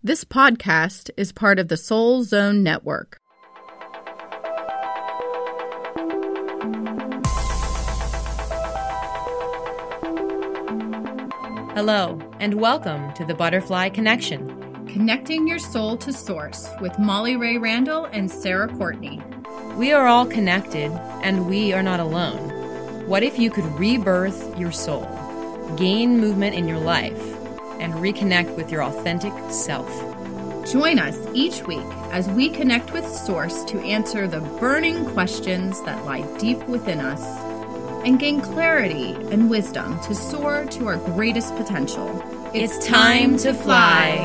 This podcast is part of the Soul Zone Network. Hello, and welcome to the Butterfly Connection. Connecting your soul to source with Molly Rahe-Randall and Sara Courtney. We are all connected, and we are not alone. What if you could rebirth your soul, gain movement in your life, and reconnect with your authentic self? Join us each week as we connect with Source to answer the burning questions that lie deep within us and gain clarity and wisdom to soar to our greatest potential. It's time to fly.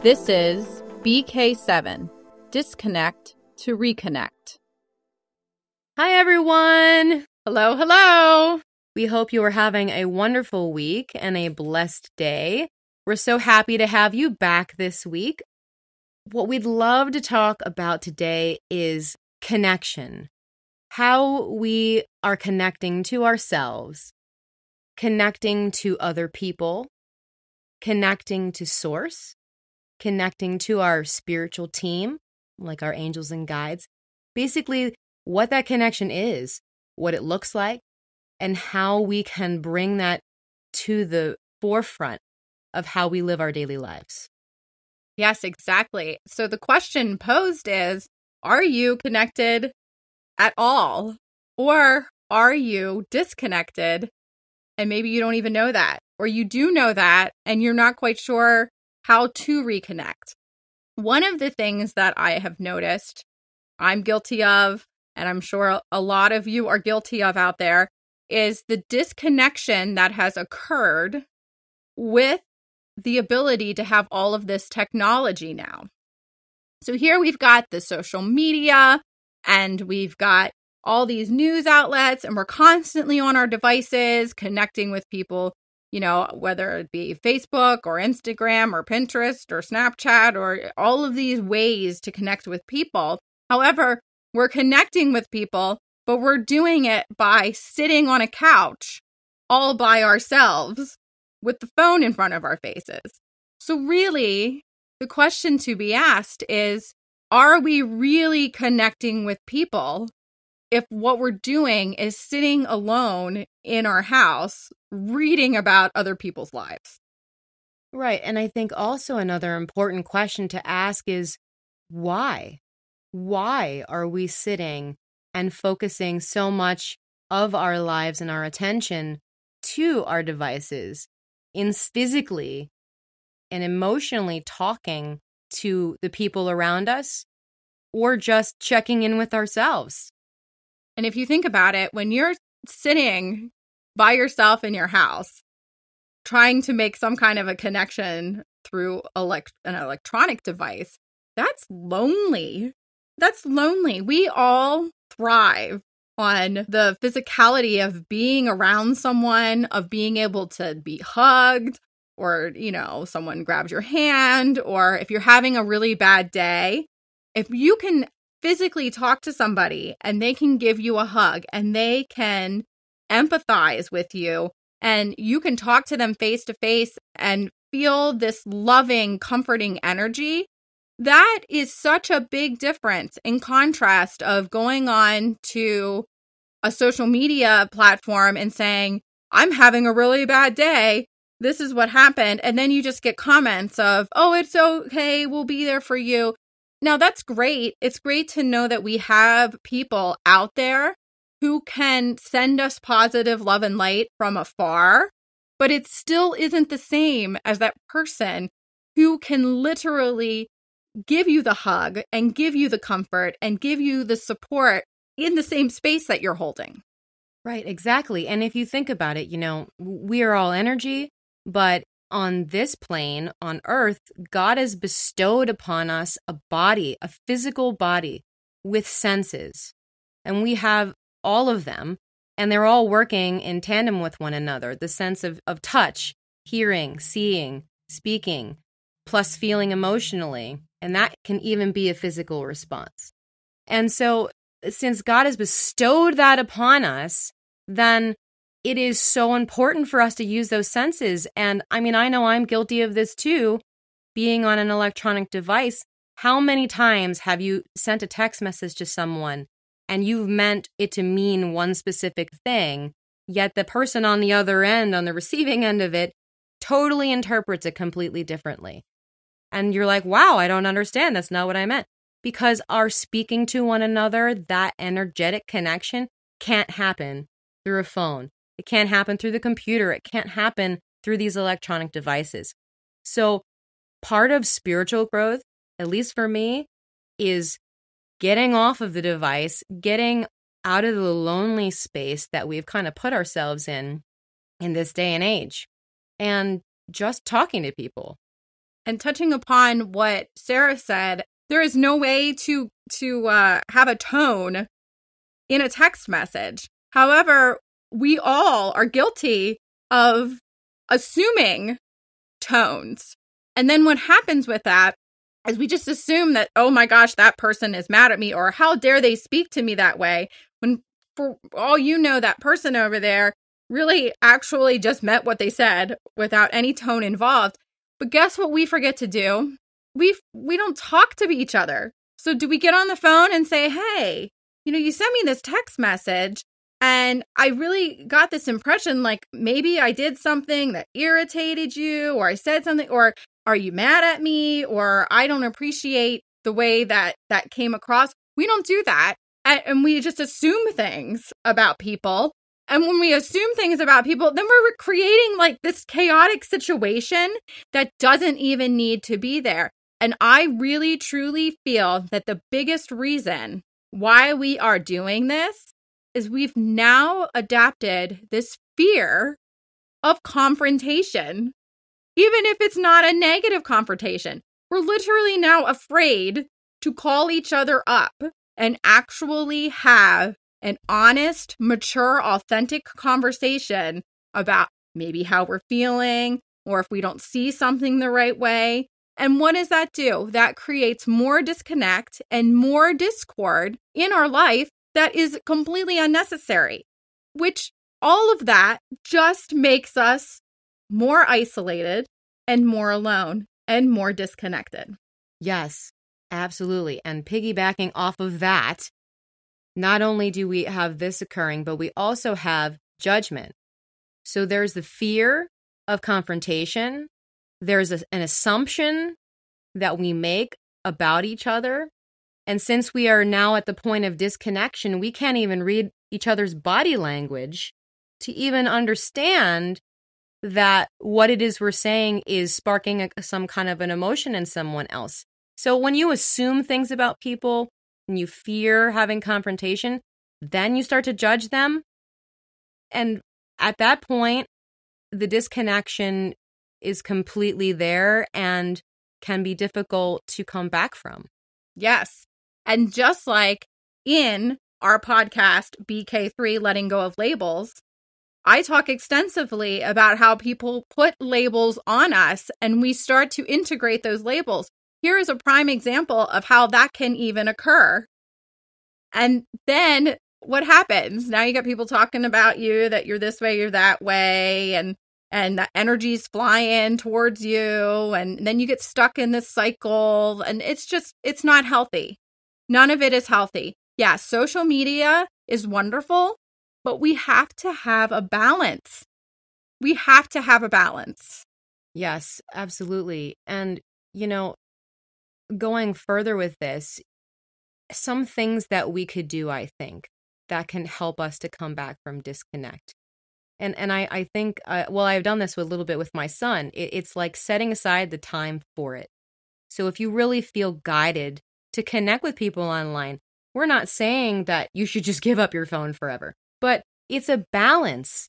This is BK7, Disconnect to Reconnect. Hi, everyone. Hello, hello. We hope you are having a wonderful week and a blessed day. We're so happy to have you back this week. What we'd love to talk about today is connection. How we are connecting to ourselves, connecting to other people, connecting to Source, connecting to our spiritual team, like our angels and guides. Basically, what that connection is, what it looks like, and how we can bring that to the forefront of how we live our daily lives. Yes, exactly. So the question posed is, are you connected at all? Or are you disconnected and maybe you don't even know that? Or you do know that and you're not quite sure how to reconnect. One of the things that I have noticed, I'm guilty of, and I'm sure a lot of you are guilty of out there, is the disconnection that has occurred with the ability to have all of this technology now. So here we've got the social media and we've got all these news outlets and we're constantly on our devices connecting with people, you know, whether it be Facebook or Instagram or Pinterest or Snapchat or all of these ways to connect with people. However, we're connecting with people, but we're doing it by sitting on a couch all by ourselves with the phone in front of our faces. So really, the question to be asked is, are we really connecting with people if what we're doing is sitting alone in our house reading about other people's lives? Right. And I think also another important question to ask is why? Why are we sitting and focusing so much of our lives and our attention to our devices in physically and emotionally talking to the people around us or just checking in with ourselves? And if you think about it, when you're sitting by yourself in your house, trying to make some kind of a connection through an electronic device, that's lonely. That's lonely. We all thrive on the physicality of being around someone, of being able to be hugged, or, you know, someone grabs your hand, or if you're having a really bad day, if you can physically talk to somebody and they can give you a hug and they can empathize with you and you can talk to them face to face and feel this loving, comforting energy, that is such a big difference in contrast of going on to a social media platform and saying, I'm having a really bad day. This is what happened. And then you just get comments of, oh, it's okay. We'll be there for you. Now, that's great. It's great to know that we have people out there who can send us positive love and light from afar, but it still isn't the same as that person who can literally give you the hug and give you the comfort and give you the support in the same space that you're holding. Right, exactly. And if you think about it, you know, we are all energy, but on this plane, on Earth, God has bestowed upon us a body, a physical body with senses. And we have all of them, and they're all working in tandem with one another. The sense of touch, hearing, seeing, speaking, plus feeling emotionally. And that can even be a physical response. And so since God has bestowed that upon us, then it is so important for us to use those senses. And I mean, I know I'm guilty of this too, being on an electronic device. How many times have you sent a text message to someone and you've meant it to mean one specific thing, yet the person on the other end, on the receiving end of it, totally interprets it completely differently? And you're like, wow, I don't understand. That's not what I meant. Because our speaking to one another, that energetic connection can't happen through a phone. It can't happen through the computer. It can't happen through these electronic devices. So part of spiritual growth, at least for me, is getting off of the device, getting out of the lonely space that we've kind of put ourselves in this day and age, and just talking to people. And touching upon what Sara said, there is no way to have a tone in a text message. However, we all are guilty of assuming tones. And then what happens with that is we just assume that, oh my gosh, that person is mad at me, or how dare they speak to me that way, when for all you know, that person over there really actually just meant what they said without any tone involved. But guess what we forget to do? We don't talk to each other. So do we get on the phone and say, hey, you sent me this text message and I really got this impression like maybe I did something that irritated you, or I said something, or are you mad at me, or I don't appreciate the way that came across. We don't do that. And we just assume things about people. And when we assume things about people, then we're creating like this chaotic situation that doesn't even need to be there. And I really, truly feel that the biggest reason why we are doing this is we've now adapted this fear of confrontation, even if it's not a negative confrontation. We're literally now afraid to call each other up and actually have an honest, mature, authentic conversation about maybe how we're feeling, or if we don't see something the right way. And what does that do? That creates more disconnect and more discord in our life that is completely unnecessary, which all of that just makes us more isolated and more alone and more disconnected. Yes, absolutely. And piggybacking off of that, not only do we have this occurring, but we also have judgment. So there's the fear of confrontation. There's an assumption that we make about each other. And since we are now at the point of disconnection, we can't even read each other's body language to even understand that what it is we're saying is sparking some kind of an emotion in someone else. So when you assume things about people and you fear having confrontation, then you start to judge them. And at that point, the disconnection is completely there and can be difficult to come back from. Yes. And just like in our podcast, BK3, Letting Go of Labels, I talk extensively about how people put labels on us and we start to integrate those labels. Here is a prime example of how that can even occur. And then what happens? Now you got people talking about you, that you're this way, you're that way, and the energy's flying towards you. And then you get stuck in this cycle. And it's not healthy. None of it is healthy. Yeah, social media is wonderful, but we have to have a balance. We have to have a balance. Yes, absolutely. And, going further with this, some things that we could do, I think, that can help us to come back from disconnect. And I think, I've done this a little bit with my son. It's like setting aside the time for it. So if you really feel guided to connect with people online, we're not saying that you should just give up your phone forever, but it's a balance.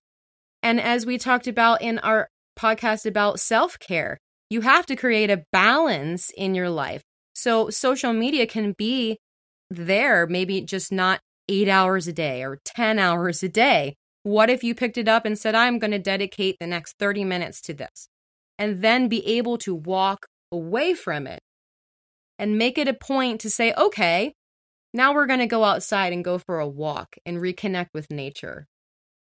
And as we talked about in our podcast about self-care, you have to create a balance in your life. So social media can be there, maybe just not 8 hours a day or 10 hours a day. What if you picked it up and said, I'm going to dedicate the next 30 minutes to this, and then be able to walk away from it and make it a point to say, okay, now we're going to go outside and go for a walk and reconnect with nature.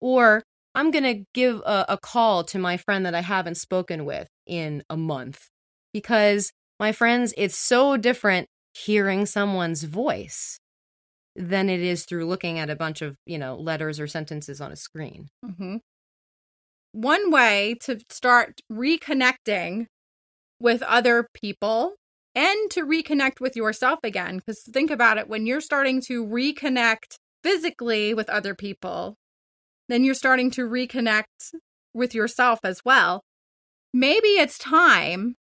Or I'm going to give a call to my friend that I haven't spoken with in a month. Because, my friends, it's so different hearing someone's voice than it is through looking at a bunch of, letters or sentences on a screen. Mm-hmm. One way to start reconnecting with other people and to reconnect with yourself again, because think about it, when you're starting to reconnect physically with other people, then you're starting to reconnect with yourself as well. Maybe it's time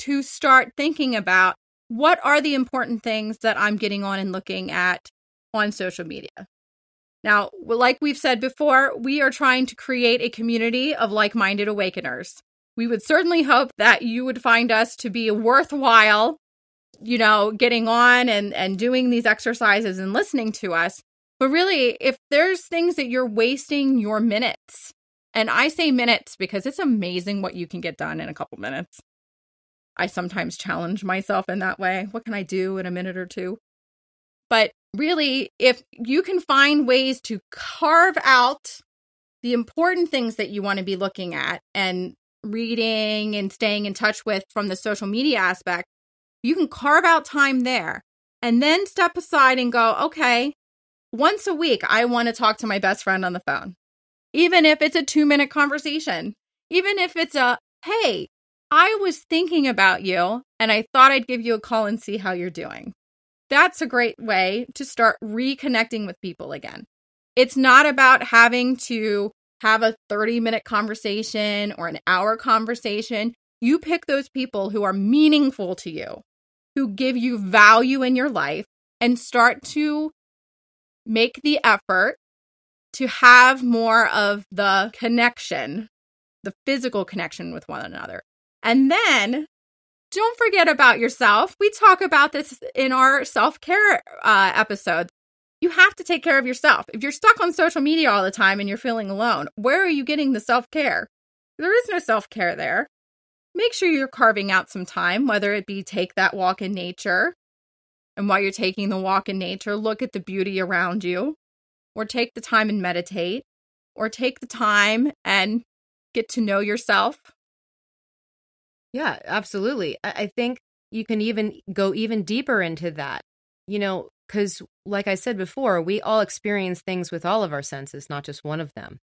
to start thinking about what are the important things that I'm getting on and looking at on social media. Now, like we've said before, we are trying to create a community of like-minded awakeners. We would certainly hope that you would find us to be worthwhile, getting on and doing these exercises and listening to us. But really, if there's things that you're wasting your minutes, and I say minutes because it's amazing what you can get done in a couple minutes. I sometimes challenge myself in that way. What can I do in a minute or two? But really, if you can find ways to carve out the important things that you want to be looking at and reading and staying in touch with from the social media aspect, you can carve out time there and then step aside and go, okay, once a week, I want to talk to my best friend on the phone. Even if it's a 2-minute conversation, even if it's hey, I was thinking about you and I thought I'd give you a call and see how you're doing. That's a great way to start reconnecting with people again. It's not about having to have a 30-minute conversation or an hour conversation. You pick those people who are meaningful to you, who give you value in your life, and start to make the effort to have more of the connection, the physical connection with one another. And then don't forget about yourself. We talk about this in our self-care episode. You have to take care of yourself. If you're stuck on social media all the time and you're feeling alone, where are you getting the self-care? There is no self-care there. Make sure you're carving out some time, whether it be take that walk in nature. And while you're taking the walk in nature, look at the beauty around you. Or take the time and meditate. Or take the time and get to know yourself. Yeah, absolutely. I think you can even go even deeper into that, because like I said before, we all experience things with all of our senses, not just one of them.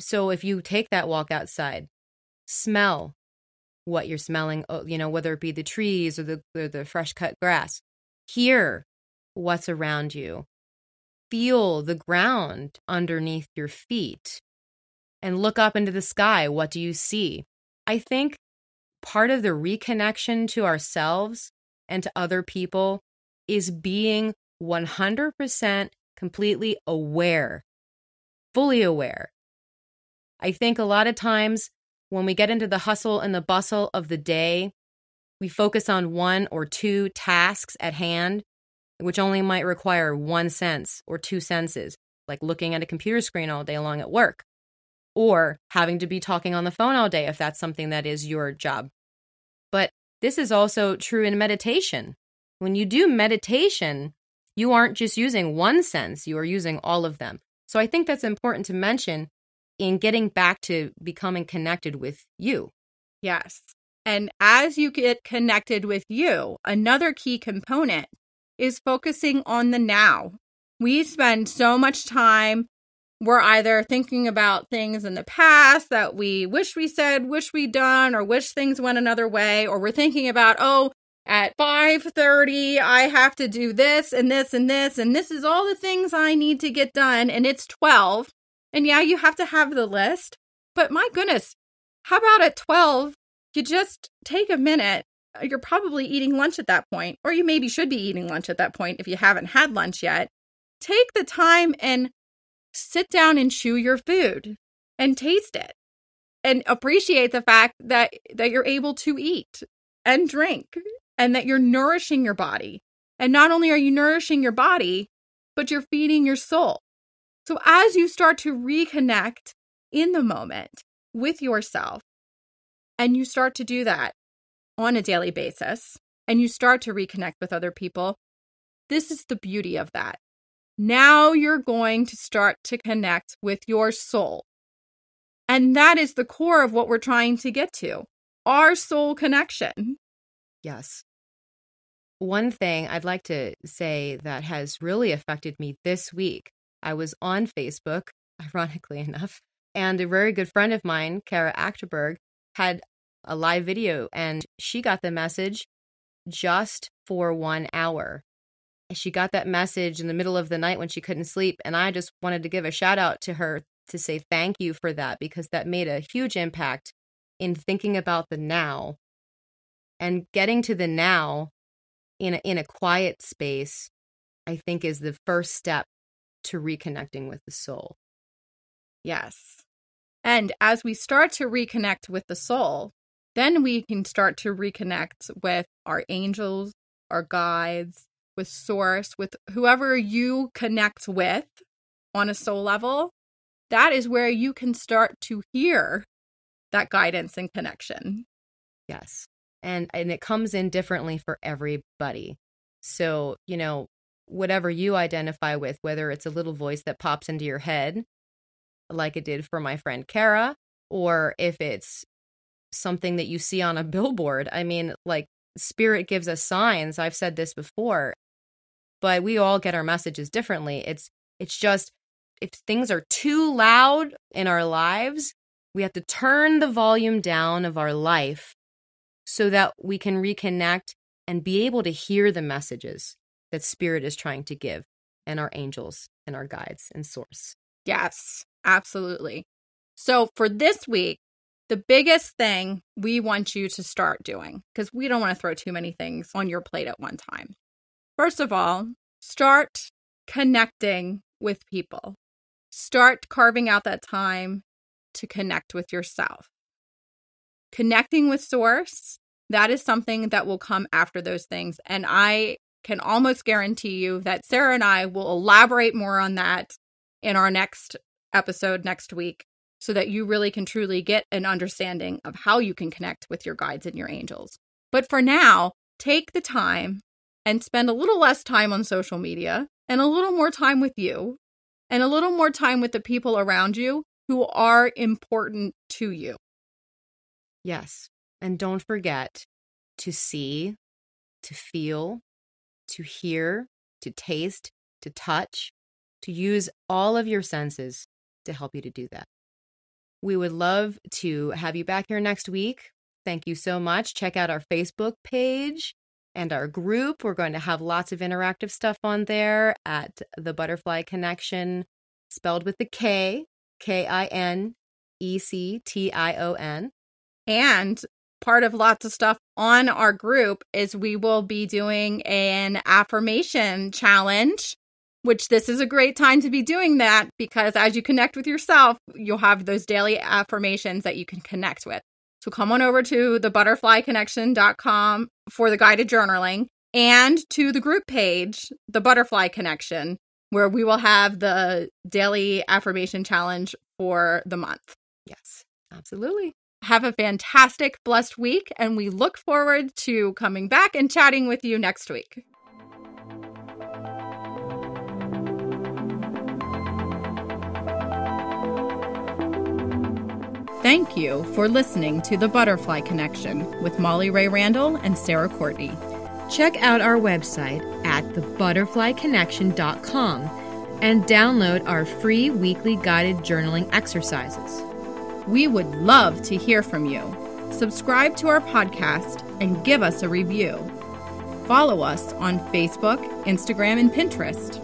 So if you take that walk outside, smell what you're smelling, whether it be the trees or the fresh cut grass, hear what's around you, feel the ground underneath your feet, and look up into the sky. What do you see? I think part of the reconnection to ourselves and to other people is being 100% completely aware, fully aware. I think a lot of times when we get into the hustle and the bustle of the day, we focus on one or two tasks at hand, which only might require one sense or two senses, like looking at a computer screen all day long at work, or having to be talking on the phone all day if that's something that is your job. But this is also true in meditation. When you do meditation, you aren't just using one sense, you are using all of them. So I think that's important to mention in getting back to becoming connected with you. Yes. And as you get connected with you, another key component is focusing on the now. We spend so much time, we're either thinking about things in the past that we wish we said, wish we'd done, or wish things went another way, or we're thinking about, at 5:30, I have to do this and this and this, and this is all the things I need to get done, and it's 12. And yeah, you have to have the list, but my goodness, how about at 12, you just take a minute. You're probably eating lunch at that point, or you maybe should be eating lunch at that point if you haven't had lunch yet. Take the time and sit down and chew your food and taste it and appreciate the fact that you're able to eat and drink and that you're nourishing your body. And not only are you nourishing your body, but you're feeding your soul. So as you start to reconnect in the moment with yourself, and you start to do that on a daily basis, and you start to reconnect with other people, this is the beauty of that. Now you're going to start to connect with your soul. And that is the core of what we're trying to get to, our soul connection. Yes. One thing I'd like to say that has really affected me this week, I was on Facebook, ironically enough, and a very good friend of mine, Kara Achterberg, had a live video, and she got the message just for 1 hour. She got that message in the middle of the night when she couldn't sleep, and I just wanted to give a shout out to her to say thank you for that, because that made a huge impact in thinking about the now and getting to the now in a quiet space, I think is the first step to reconnecting with the soul. Yes. And as we start to reconnect with the soul, then we can start to reconnect with our angels, our guides, with source, with whoever you connect with on a soul level. That is where you can start to hear that guidance and connection. Yes. And it comes in differently for everybody. So, whatever you identify with, whether it's a little voice that pops into your head, like it did for my friend Kara, or if it's something that you see on a billboard. I mean, like, spirit gives us signs. I've said this before, but we all get our messages differently. It's just, if things are too loud in our lives, we have to turn the volume down of our life so that we can reconnect and be able to hear the messages that spirit is trying to give, and our angels and our guides and source. Yes, absolutely. So for this week, the biggest thing we want you to start doing, because we don't want to throw too many things on your plate at one time. First of all, start connecting with people. Start carving out that time to connect with yourself. Connecting with source, that is something that will come after those things. And I can almost guarantee you that Sara and I will elaborate more on that in our next episode next week, so that you really can truly get an understanding of how you can connect with your guides and your angels. But for now, take the time and spend a little less time on social media and a little more time with you and a little more time with the people around you who are important to you. Yes. And don't forget to see, to feel, to hear, to taste, to touch, to use all of your senses to help you to do that. We would love to have you back here next week. Thank you so much. Check out our Facebook page and our group. We're going to have lots of interactive stuff on there at The Butterfly Connection, spelled with the K, KINECTION. And part of lots of stuff on our group is we will be doing an affirmation challenge, which this is a great time to be doing that, because as you connect with yourself, you'll have those daily affirmations that you can connect with. So come on over to thebutterflyconnection.com for the guided journaling, and to the group page, The Butterfly Connection, where we will have the daily affirmation challenge for the month. Yes, absolutely. Have a fantastic, blessed week, and we look forward to coming back and chatting with you next week. Thank you for listening to The Butterfly Connection with Molly Rahe-Randall and Sara Courtney. Check out our website at thebutterflyconnection.com and download our free weekly guided journaling exercises. We would love to hear from you. Subscribe to our podcast and give us a review. Follow us on Facebook, Instagram, and Pinterest.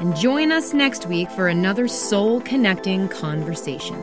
And join us next week for another soul-connecting conversation.